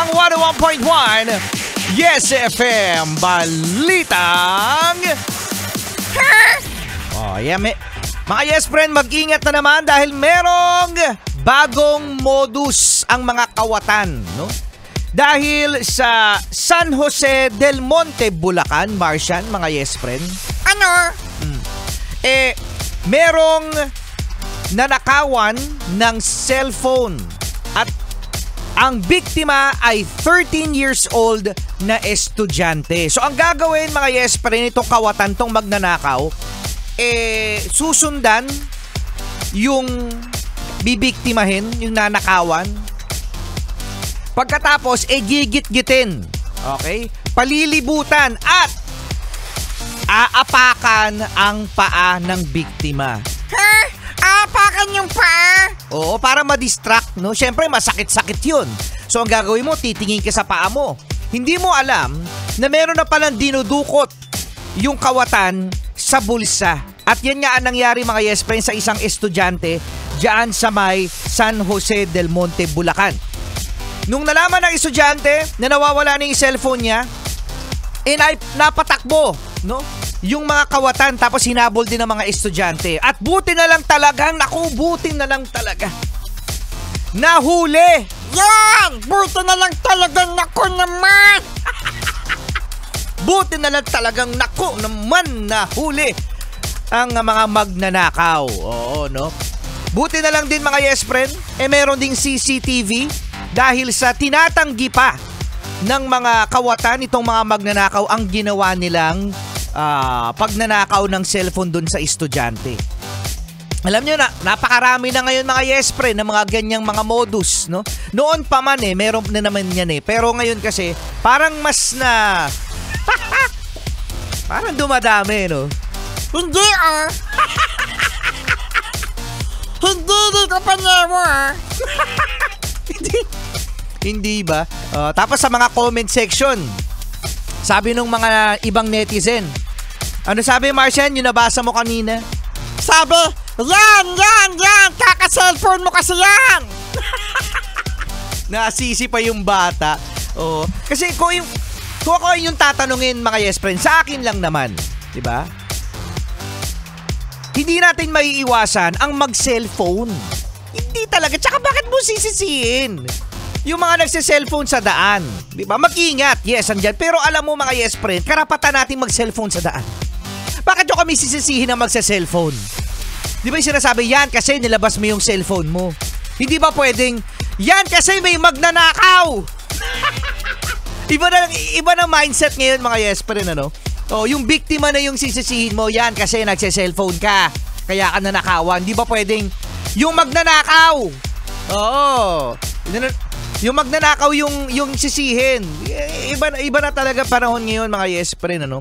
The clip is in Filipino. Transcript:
ang 101.1 Yes FM Balitang mga yes friend, mag-ingat na naman dahil merong bagong modus ang mga kawatan, no? Dahil sa San Jose del Monte, Bulacan, Martian, mga yes friend. Ano? Merong nanakawan ng cellphone at ang biktima ay 13 years old na estudyante. So ang gagawin, mga yes friend, itong kawatan, tong magnanakaw, susundan yung bibiktimahin, yung nanakawan. Pagkatapos, gigit-gitin. Okay? Palilibutan at aapakan ang paa ng biktima. Ha? Aapakan yung paa? Oo, para ma-distract, no? Siyempre, masakit-sakit yun. So, ang gagawin mo, titingin ka sa paa mo. Hindi mo alam na meron na palang dinudukot yung kawatan sa bulsa. At yan nga ang nangyari, mga yes friends, sa isang estudyante diyan sa may San Jose del Monte, Bulacan. Nung nalaman ng estudyante na nawawala na yung cellphone niya, napatakbo, no? Yung mga kawatan, tapos hinabol din ng mga estudyante. At buti na lang talagang, nahuli! Yan! Buti na lang talagang naku naman! Buti na lang talagang naku naman nahuli ang mga magnanakaw. Oo, no? Buti na lang din, mga yes friend, meron ding CCTV dahil sa tinatanggi pa ng mga kawatan itong mga magnanakaw ang ginawa nilang pagnanakaw ng cellphone dun sa estudyante. Alam nyo na, napakarami na ngayon, mga yes friend, ng mga ganyang mga modus, no? Noon pa man meron na naman yan pero ngayon kasi parang mas na parang dumadami, no? Hindi Hindi dito panyewo Hindi ba? Tapos sa mga comment section, sabi nung mga ibang netizen, ano sabi, Martian, yung nabasa mo kanina? Sabi, yan, kaka-cellphone mo kasi yan. Nasisi pa yung bata. Kasi kung ako yung tatanungin, mga yes friend, sa akin lang naman, di ba? Hindi natin maiiwasan ang mag-cellphone. Hindi talaga. Tsaka bakit mo sisisihin? Yung mga nagse-cellphone sa daan, di ba? Mag-ingat, yes, andyan. Pero alam mo, mga yes friend, karapatan natin mag-cellphone sa daan. Bakit yung kami sisisihin na magse-cellphone? Di ba yung sinasabi, yan kasi nilabas mo yung cellphone mo. Hindi ba pwedeng, yan kasi may magnanakaw? Iba na mindset ngayon, mga yes friend, ano? Yung biktima na yung sisisihin mo, yan kasi nagse-cellphone ka, kaya ka nanakawan. Di ba pwedeng yung magnanakaw? Oo. Yung magnanakaw yung sisihin. Iba na talaga panahon ngayon, mga yes friend, ano?